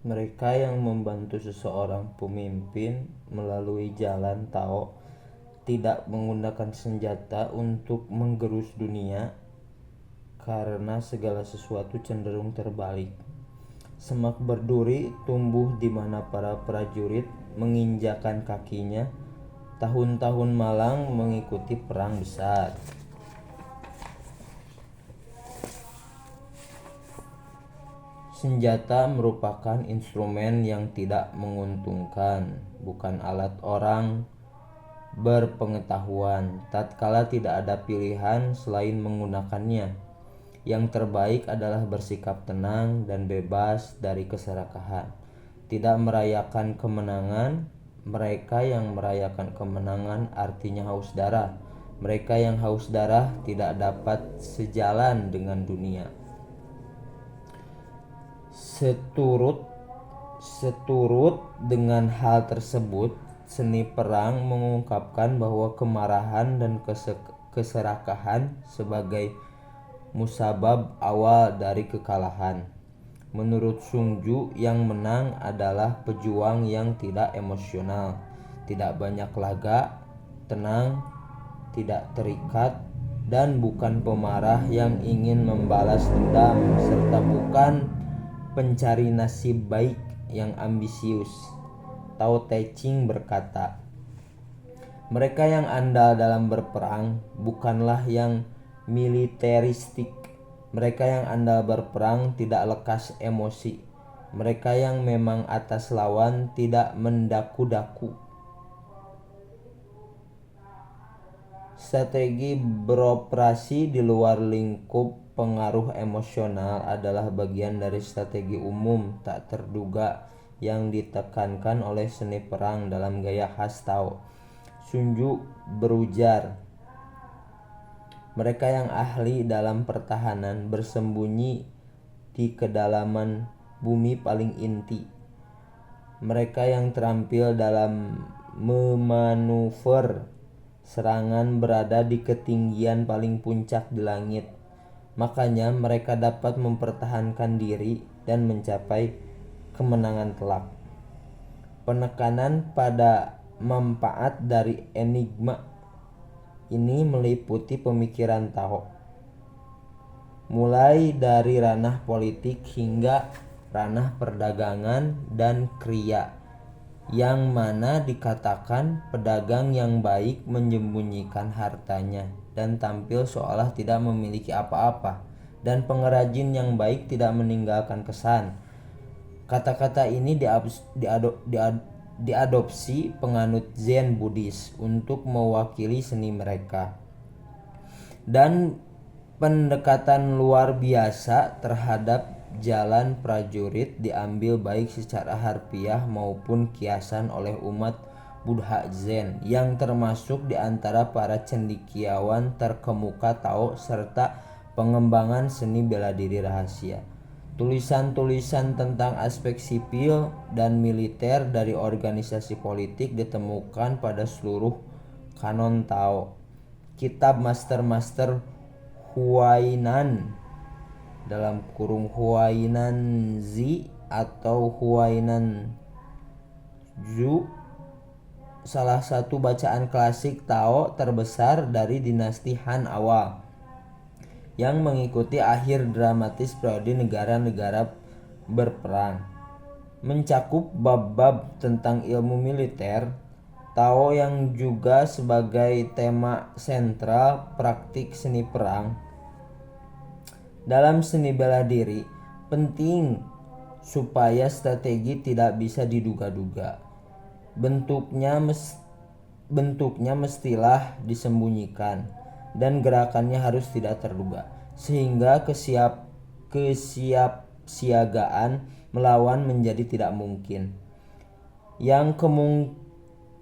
Mereka yang membantu seseorang pemimpin melalui jalan Tao tidak menggunakan senjata untuk menggerus dunia, karena segala sesuatu cenderung terbalik. Semak berduri tumbuh di mana para prajurit menginjakan kakinya. Tahun-tahun malang mengikuti perang besar. Senjata merupakan instrumen yang tidak menguntungkan, bukan alat orang berpengetahuan. Tatkala tidak ada pilihan selain menggunakannya, yang terbaik adalah bersikap tenang dan bebas dari keserakahan. Tidak merayakan kemenangan. Mereka yang merayakan kemenangan artinya haus darah. Mereka yang haus darah tidak dapat sejalan dengan dunia. Seturut dengan hal tersebut, seni perang mengungkapkan bahwa kemarahan dan keserakahan sebagai musabab awal dari kekalahan. Menurut Sun Tzu, yang menang adalah pejuang yang tidak emosional, tidak banyak laga, tenang, tidak terikat, dan bukan pemarah yang ingin membalas dendam, serta bukan pencari nasib baik yang ambisius. Tao Te Ching berkata, mereka yang andal dalam berperang bukanlah yang militeristik. Mereka yang andal berperang tidak lekas emosi. Mereka yang memang atas lawan tidak mendaku-daku. Strategi beroperasi di luar lingkup pengaruh emosional adalah bagian dari strategi umum tak terduga yang ditekankan oleh seni perang dalam gaya khas Tao. Sun Tzu berujar, mereka yang ahli dalam pertahanan bersembunyi di kedalaman bumi paling inti. Mereka yang terampil dalam memanuver serangan berada di ketinggian paling puncak di langit. Makanya mereka dapat mempertahankan diri dan mencapai kemenangan telak. Penekanan pada manfaat dari enigma ini meliputi pemikiran Tao, mulai dari ranah politik hingga ranah perdagangan dan kriya, yang mana dikatakan pedagang yang baik menyembunyikan hartanya dan tampil seolah tidak memiliki apa-apa, dan pengrajin yang baik tidak meninggalkan kesan. Kata-kata ini diadopsi penganut Zen Buddhis untuk mewakili seni mereka. Dan pendekatan luar biasa terhadap jalan prajurit diambil baik secara harfiah maupun kiasan oleh umat Buddha Zen yang termasuk di antara para cendekiawan terkemuka Tao serta pengembangan seni bela diri rahasia. Tulisan-tulisan tentang aspek sipil dan militer dari organisasi politik ditemukan pada seluruh kanon Tao. Kitab master-master Huainan Huainan Zi atau Huainan Zhu, salah satu bacaan klasik Tao terbesar dari dinasti Han awal, yang mengikuti akhir dramatis periode negara-negara berperang. Mencakup bab-bab tentang ilmu militer Tao yang juga sebagai tema sentral praktik seni perang. Dalam seni bela diri, penting supaya strategi tidak bisa diduga-duga. Bentuknya mestilah disembunyikan dan gerakannya harus tidak terduga, sehingga kesiapsiagaan melawan menjadi tidak mungkin. Yang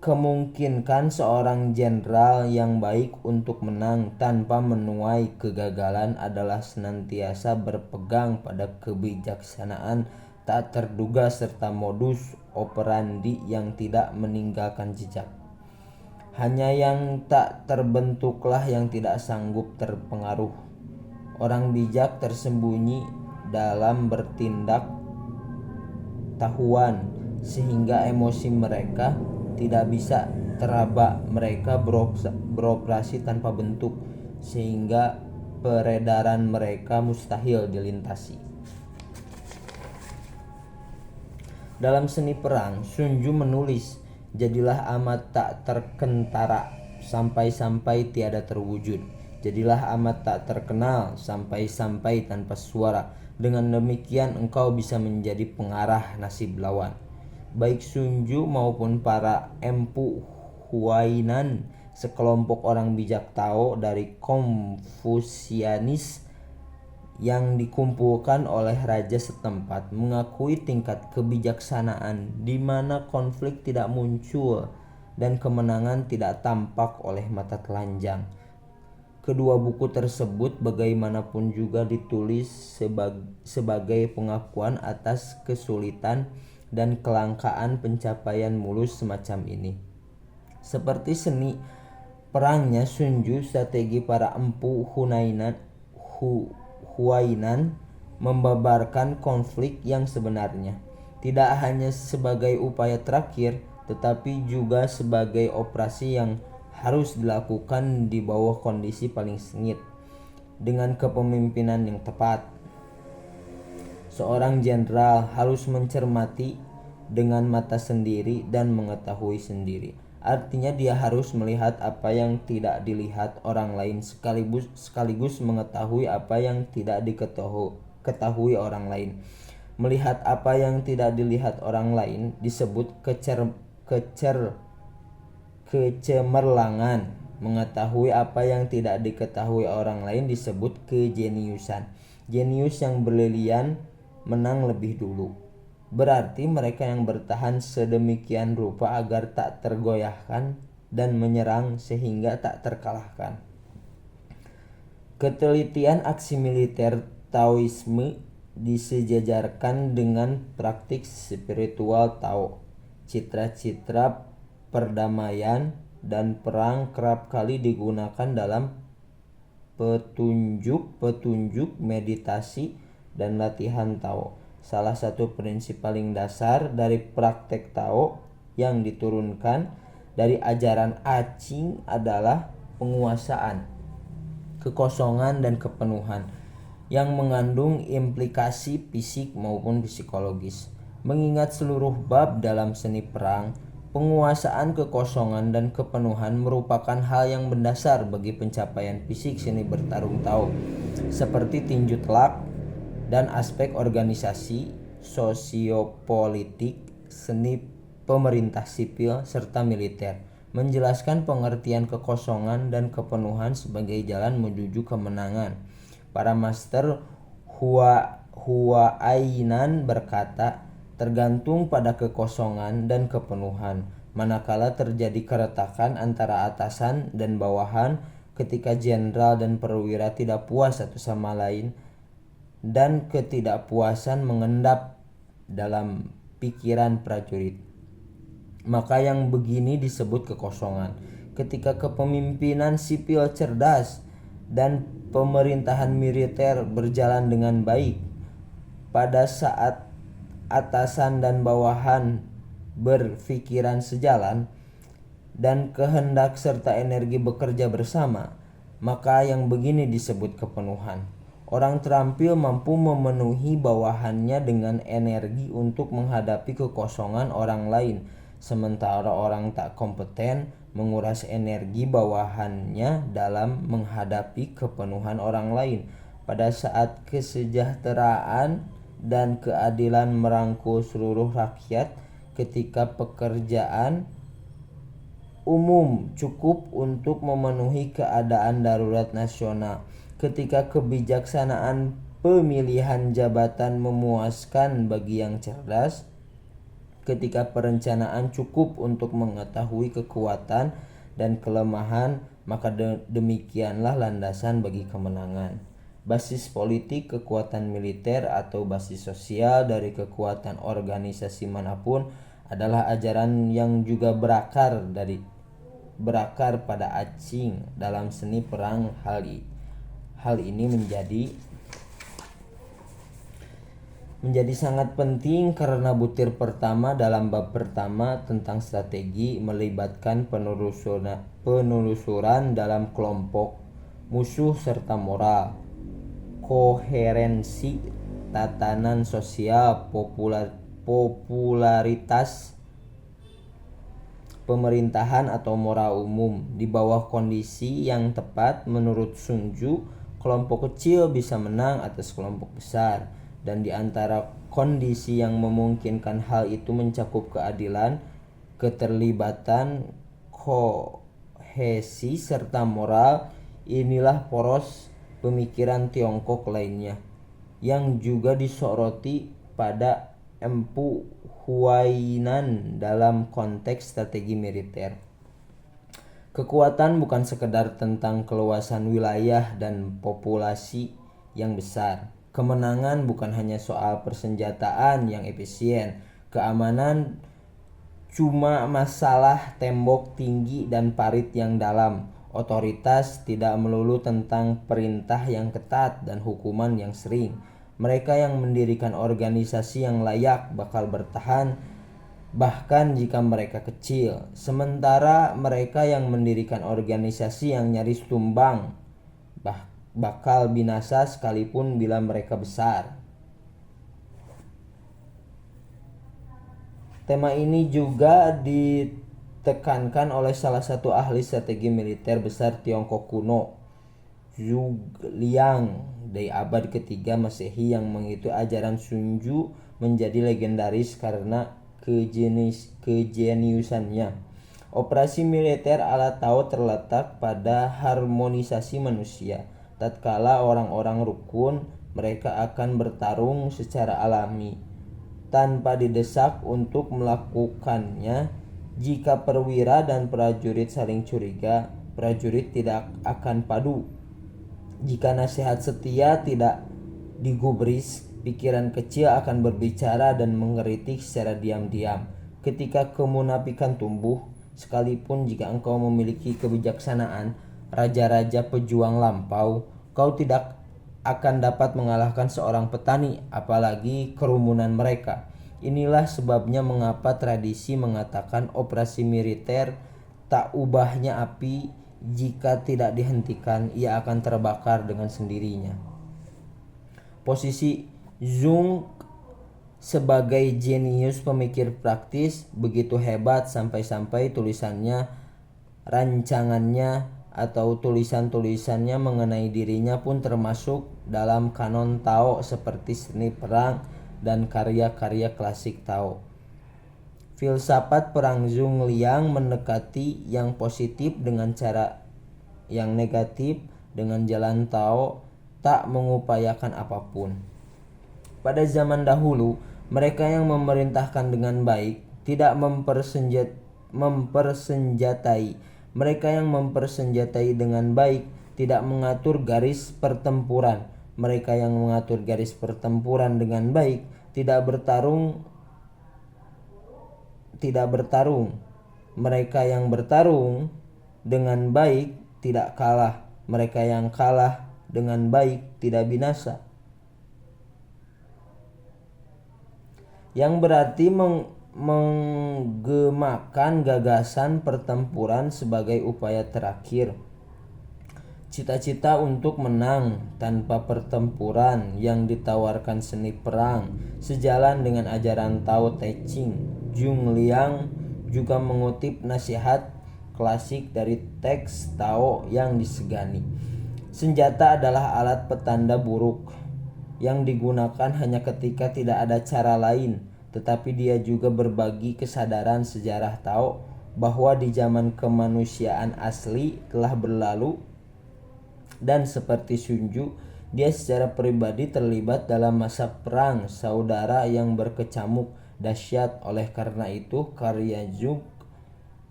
kemungkinkan seorang jenderal yang baik untuk menang tanpa menuai kegagalan adalah senantiasa berpegang pada kebijaksanaan tak terduga serta modus operandi yang tidak meninggalkan jejak. Hanya yang tak terbentuklah yang tidak sanggup terpengaruh. Orang bijak tersembunyi dalam bertindak pengetahuan sehingga emosi mereka tidak bisa teraba. Mereka beroperasi tanpa bentuk sehingga peredaran mereka mustahil dilintasi. Dalam seni perang, Sun Tzu menulis, "Jadilah amat tak terkentara sampai-sampai tiada terwujud. Jadilah amat tak terkenal sampai-sampai tanpa suara. Dengan demikian engkau bisa menjadi pengarah nasib lawan." Baik Sun Tzu maupun para empu Huainan, sekelompok orang bijak Tao dari Konfusianis yang dikumpulkan oleh raja setempat, mengakui tingkat kebijaksanaan di mana konflik tidak muncul dan kemenangan tidak tampak oleh mata telanjang. Kedua buku tersebut bagaimanapun juga ditulis sebagai pengakuan atas kesulitan dan kelangkaan pencapaian mulus semacam ini. Seperti seni perangnya Sun Tzu, strategi para empu Huainan membabarkan konflik yang sebenarnya, tidak hanya sebagai upaya terakhir, tetapi juga sebagai operasi yang harus dilakukan di bawah kondisi paling sengit. Dengan kepemimpinan yang tepat, seorang jenderal harus mencermati dengan mata sendiri dan mengetahui sendiri. Artinya dia harus melihat apa yang tidak dilihat orang lain sekaligus mengetahui apa yang tidak diketahui orang lain. Melihat apa yang tidak dilihat orang lain disebut kecemerlangan. Mengetahui apa yang tidak diketahui orang lain disebut kejeniusan. Jenius yang berlian menang lebih dulu. Berarti mereka yang bertahan sedemikian rupa agar tak tergoyahkan dan menyerang sehingga tak terkalahkan. Ketelitian aksi militer Taoisme disejajarkan dengan praktik spiritual Tao. Citra-citra perdamaian dan perang kerap kali digunakan dalam petunjuk meditasi dan latihan Tao. Salah satu prinsip paling dasar dari praktek Tao yang diturunkan dari ajaran I Ching adalah penguasaan, kekosongan dan kepenuhan yang mengandung implikasi fisik maupun psikologis. Mengingat seluruh bab dalam seni perang, penguasaan kekosongan dan kepenuhan merupakan hal yang mendasar bagi pencapaian fisik seni bertarung Tao, seperti tinju telak dan aspek organisasi, sosiopolitik, seni pemerintah sipil, serta militer. Menjelaskan pengertian kekosongan dan kepenuhan sebagai jalan menuju kemenangan. Para master Huainan berkata, tergantung pada kekosongan dan kepenuhan. Manakala terjadi keretakan antara atasan dan bawahan, ketika jenderal dan perwira tidak puas satu sama lain, dan ketidakpuasan mengendap dalam pikiran prajurit, maka yang begini disebut kekosongan. Ketika kepemimpinan sipil cerdas dan pemerintahan militer berjalan dengan baik, pada saat atasan dan bawahan berpikiran sejalan dan kehendak serta energi bekerja bersama, maka yang begini disebut kepenuhan. Orang terampil mampu memenuhi bawahannya dengan energi untuk menghadapi kekosongan orang lain, sementara orang tak kompeten menguras energi bawahannya dalam menghadapi kepenuhan orang lain. Pada saat kesejahteraan dan keadilan merangkul seluruh rakyat, ketika pekerjaan umum cukup untuk memenuhi keadaan darurat nasional, ketika kebijaksanaan pemilihan jabatan memuaskan bagi yang cerdas, ketika perencanaan cukup untuk mengetahui kekuatan dan kelemahan, maka demikianlah landasan bagi kemenangan. Basis politik kekuatan militer atau basis sosial dari kekuatan organisasi manapun adalah ajaran yang juga berakar pada I Ching dalam seni perang. Hal ini menjadi menjadi sangat penting karena butir pertama dalam bab pertama tentang strategi melibatkan penelusuran dalam kelompok musuh serta moral, koherensi tatanan sosial, popularitas pemerintahan atau moral umum. Di bawah kondisi yang tepat menurut Sun Tzu, kelompok kecil bisa menang atas kelompok besar, dan di antara kondisi yang memungkinkan hal itu mencakup keadilan, keterlibatan, kohesi, serta moral. Inilah poros pemikiran Tiongkok lainnya yang juga disoroti pada Empu Huainan dalam konteks strategi militer. Kekuatan bukan sekedar tentang keluasan wilayah dan populasi yang besar. Kemenangan bukan hanya soal persenjataan yang efisien. Keamanan cuma masalah tembok tinggi dan parit yang dalam. Otoritas tidak melulu tentang perintah yang ketat dan hukuman yang sering. Mereka yang mendirikan organisasi yang layak bakal bertahan bahkan jika mereka kecil. Sementara mereka yang mendirikan organisasi yang nyaris tumbang bakal binasa sekalipun bila mereka besar. Tema ini juga ditekankan oleh salah satu ahli strategi militer besar Tiongkok kuno, Zhuge Liang, dari abad ketiga Masehi, yang mengikuti ajaran Sun Tzu menjadi legendaris karena kejeniusannya. Operasi militer ala Tao terletak pada harmonisasi manusia. Tatkala orang-orang rukun, mereka akan bertarung secara alami tanpa didesak untuk melakukannya. Jika perwira dan prajurit saling curiga, prajurit tidak akan padu. Jika nasihat setia tidak digubris, pikiran kecil akan berbicara dan mengkritik secara diam-diam. Ketika kemunafikan tumbuh, sekalipun jika engkau memiliki kebijaksanaan, raja-raja pejuang lampau, kau tidak akan dapat mengalahkan seorang petani, apalagi kerumunan mereka. Inilah sebabnya mengapa tradisi mengatakan operasi militer tak ubahnya api, jika tidak dihentikan ia akan terbakar dengan sendirinya. Posisi Zhong sebagai jenius pemikir praktis begitu hebat sampai-sampai tulisannya, rancangannya, atau tulisan-tulisannya mengenai dirinya pun termasuk dalam kanon Tao seperti seni perang dan karya-karya klasik Tao. Filsafat perang Zhuge Liang mendekati yang positif dengan cara yang negatif. Dengan jalan Tao tak mengupayakan apapun. Pada zaman dahulu, mereka yang memerintahkan dengan baik tidak mempersenjatai. Mereka yang mempersenjatai dengan baik tidak mengatur garis pertempuran. Mereka yang mengatur garis pertempuran dengan baik tidak bertarung. Mereka yang bertarung dengan baik tidak kalah. Mereka yang kalah dengan baik tidak binasa. Yang berarti menggemakan gagasan pertempuran sebagai upaya terakhir. Cita-cita untuk menang tanpa pertempuran yang ditawarkan seni perang sejalan dengan ajaran Tao Te Ching. Zhuge Liang juga mengutip nasihat klasik dari teks Tao yang disegani. Senjata adalah alat petanda buruk yang digunakan hanya ketika tidak ada cara lain, tetapi dia juga berbagi kesadaran sejarah Tao bahwa di zaman kemanusiaan asli telah berlalu, dan seperti Sun Tzu, dia secara pribadi terlibat dalam masa perang saudara yang berkecamuk dahsyat. Oleh karena itu, karya Zhuge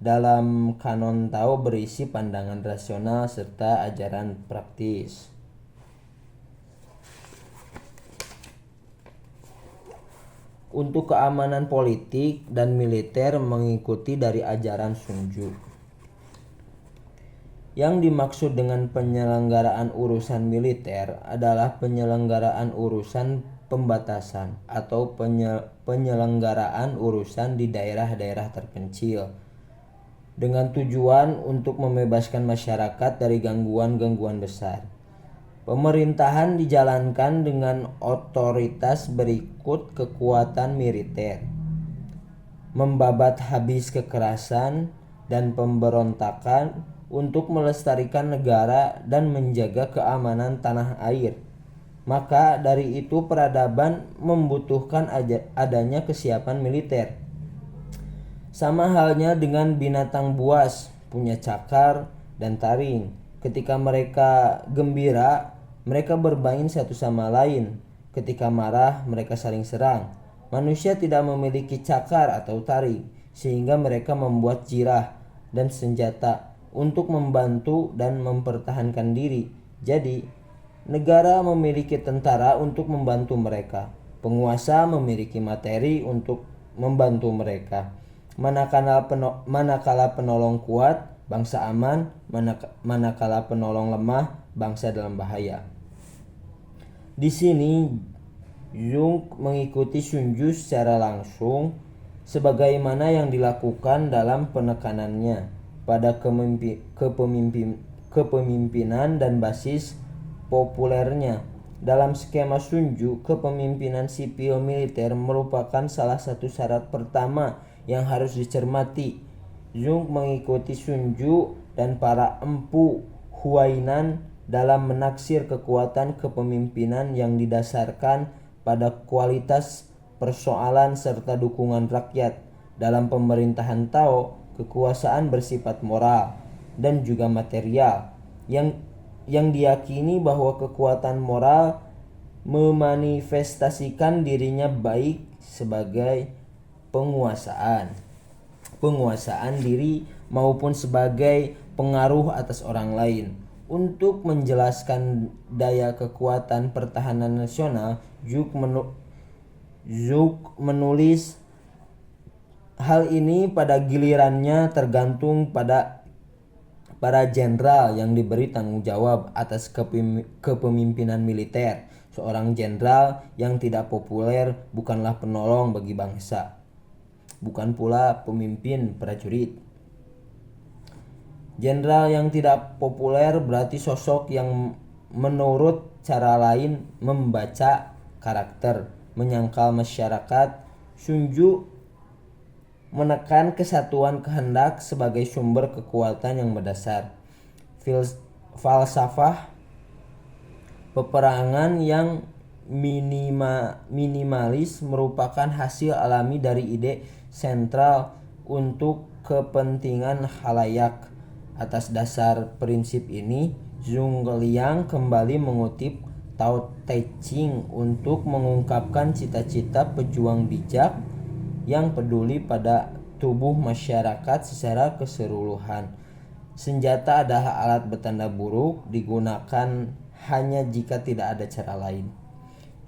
dalam kanon Tao berisi pandangan rasional serta ajaran praktis. Untuk keamanan politik dan militer mengikuti dari ajaran Sun Tzu. Yang dimaksud dengan penyelenggaraan urusan militer adalah penyelenggaraan urusan pembatasan atau penyelenggaraan urusan di daerah-daerah terpencil dengan tujuan untuk membebaskan masyarakat dari gangguan-gangguan besar. Pemerintahan dijalankan dengan otoritas berikut kekuatan militer, membabat habis kekerasan dan pemberontakan untuk melestarikan negara dan menjaga keamanan tanah air. Maka dari itu peradaban membutuhkan adanya kesiapan militer. Sama halnya dengan binatang buas, punya cakar dan taring. Ketika mereka gembira, mereka bermain satu sama lain. Ketika marah, mereka saling serang. Manusia tidak memiliki cakar atau taring, sehingga mereka membuat jirah dan senjata untuk membantu dan mempertahankan diri. Jadi, negara memiliki tentara untuk membantu mereka. Penguasa memiliki materi untuk membantu mereka. Manakala penolong kuat, bangsa aman. Manakala penolong lemah, bangsa dalam bahaya. Di sini Jung mengikuti Sun Tzu secara langsung sebagaimana yang dilakukan dalam penekanannya pada kepemimpinan dan basis populernya. Dalam skema Sun Tzu, kepemimpinan sipil militer merupakan salah satu syarat pertama yang harus dicermati. Jung mengikuti Sun Tzu dan para empu Huainan dalam menaksir kekuatan kepemimpinan yang didasarkan pada kualitas persoalan serta dukungan rakyat. Dalam pemerintahan Tao, kekuasaan bersifat moral dan juga material yang diyakini bahwa kekuatan moral memanifestasikan dirinya baik sebagai penguasaan diri maupun sebagai pengaruh atas orang lain. Untuk menjelaskan daya kekuatan pertahanan nasional, Zhou menulis hal ini pada gilirannya tergantung pada para jenderal yang diberi tanggung jawab atas kepemimpinan militer. Seorang jenderal yang tidak populer bukanlah penolong bagi bangsa, bukan pula pemimpin prajurit. Jenderal yang tidak populer berarti sosok yang menurut cara lain membaca karakter, menyangkal masyarakat. Sun Tzu menekan kesatuan kehendak sebagai sumber kekuatan yang mendasar. Falsafah peperangan yang minimalis merupakan hasil alami dari ide sentral untuk kepentingan khalayak. Atas dasar prinsip ini, Zhuge Liang kembali mengutip Tao Te Ching untuk mengungkapkan cita-cita pejuang bijak yang peduli pada tubuh masyarakat secara keseluruhan. Senjata adalah alat bertanda buruk, digunakan hanya jika tidak ada cara lain.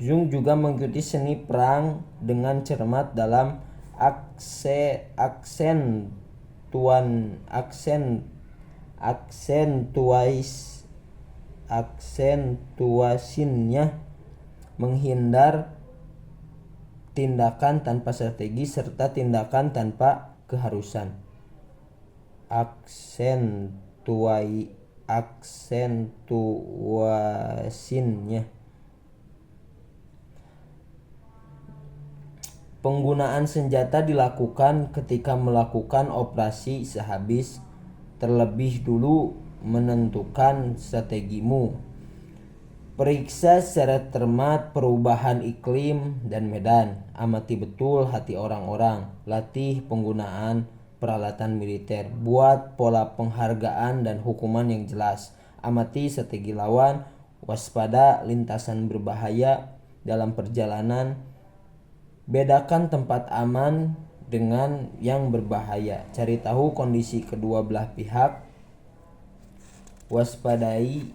Jung juga mengikuti seni perang dengan cermat dalam aksentuasinya, menghindar tindakan tanpa strategi serta tindakan tanpa keharusan. Aksentuasinya. Penggunaan senjata dilakukan ketika melakukan operasi sehabis terlebih dulu menentukan strategimu. Periksa secara cermat perubahan iklim dan medan. Amati betul hati orang-orang. Latih penggunaan peralatan militer. Buat pola penghargaan dan hukuman yang jelas. Amati strategi lawan. Waspada lintasan berbahaya dalam perjalanan. Bedakan tempat aman dengan yang berbahaya. Cari tahu kondisi kedua belah pihak. Waspadai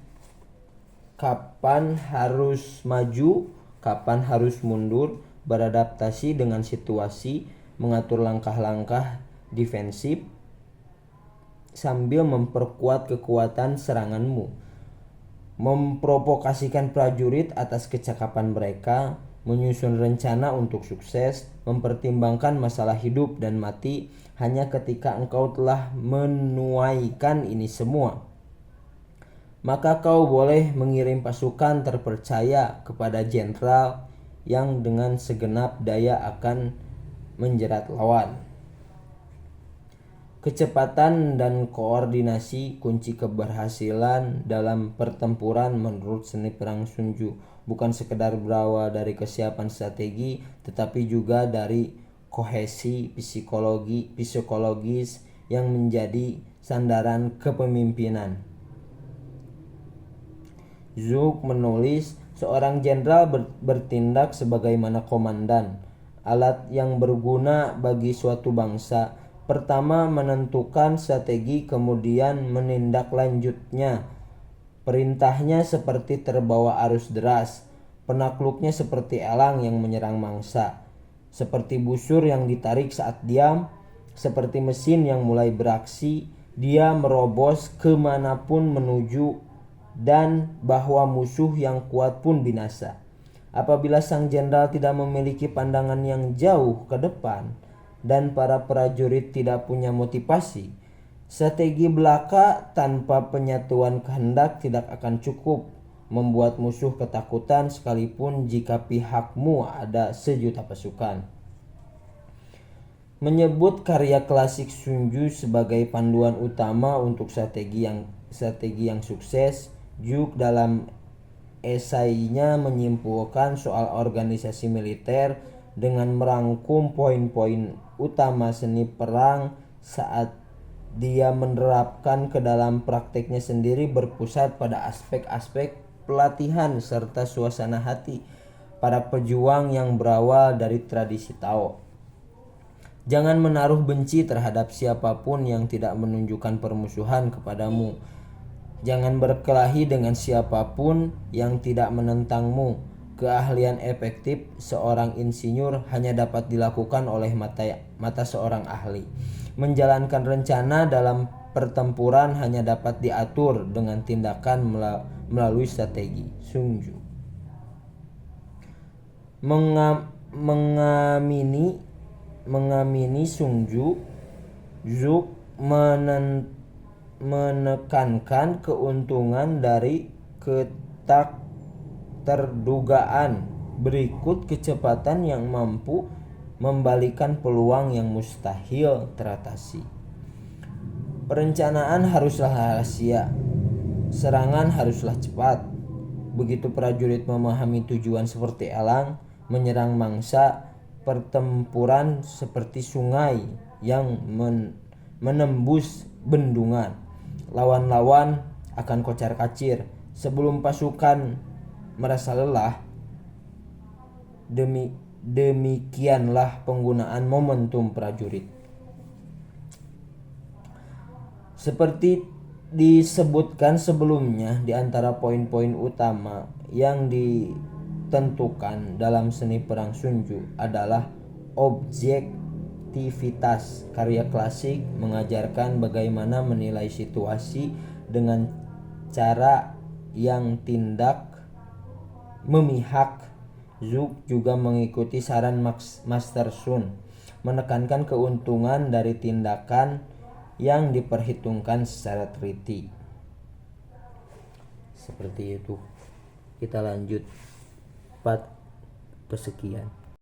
kapan harus maju, kapan harus mundur, beradaptasi dengan situasi, mengatur langkah-langkah defensif, sambil memperkuat kekuatan seranganmu, memprovokasikan prajurit atas kecakapan mereka, menyusun rencana untuk sukses, mempertimbangkan masalah hidup dan mati. Hanya ketika engkau telah menuaikan ini semua, maka kau boleh mengirim pasukan terpercaya kepada jenderal yang dengan segenap daya akan menjerat lawan. Kecepatan dan koordinasi kunci keberhasilan dalam pertempuran menurut seni perang Sun Tzu. Bukan sekedar berawal dari kesiapan strategi, tetapi juga dari kohesi psikologis yang menjadi sandaran kepemimpinan. Zhou menulis, seorang jenderal bertindak sebagaimana komandan, alat yang berguna bagi suatu bangsa. Pertama menentukan strategi, kemudian menindaklanjutnya. Perintahnya seperti terbawa arus deras, penakluknya seperti elang yang menyerang mangsa, seperti busur yang ditarik saat diam, seperti mesin yang mulai beraksi. Dia merobos kemanapun menuju, dan bahwa musuh yang kuat pun binasa. Apabila sang jenderal tidak memiliki pandangan yang jauh ke depan dan para prajurit tidak punya motivasi, strategi belaka tanpa penyatuan kehendak tidak akan cukup membuat musuh ketakutan sekalipun jika pihakmu ada 1.000.000 pasukan. Menyebut karya klasik Sun Tzu sebagai panduan utama untuk strategi yang sukses, Zhou dalam esainya menyimpulkan soal organisasi militer dengan merangkum poin-poin utama seni perang saat dia menerapkan ke dalam prakteknya sendiri, berpusat pada aspek-aspek pelatihan serta suasana hati para pejuang yang berawal dari tradisi Tao. Jangan menaruh benci terhadap siapapun yang tidak menunjukkan permusuhan kepadamu. Jangan berkelahi dengan siapapun yang tidak menentangmu. Keahlian efektif seorang insinyur hanya dapat dilakukan oleh mata seorang ahli. Menjalankan rencana dalam pertempuran hanya dapat diatur dengan tindakan melalui strategi. Sun Tzu. Mengamini Sun Tzu, Zhou menekankan keuntungan dari ketakterdugaan. Berikut kecepatan yang mampu membalikan peluang yang mustahil teratasi. Perencanaan haruslah rahasia, serangan haruslah cepat. Begitu prajurit memahami tujuan seperti elang menyerang mangsa, pertempuran seperti sungai yang menembus bendungan. Lawan-lawan akan kocar-kacir sebelum pasukan merasa lelah. Demikianlah penggunaan momentum prajurit. Seperti disebutkan sebelumnya, di antara poin-poin utama yang ditentukan dalam seni perang Sun Tzu adalah objektivitas. Karya klasik mengajarkan bagaimana menilai situasi dengan cara yang tidak memihak. Zhou juga mengikuti saran Master Sun, menekankan keuntungan dari tindakan yang diperhitungkan secara teliti. Seperti itu. Kita lanjut part kesekian.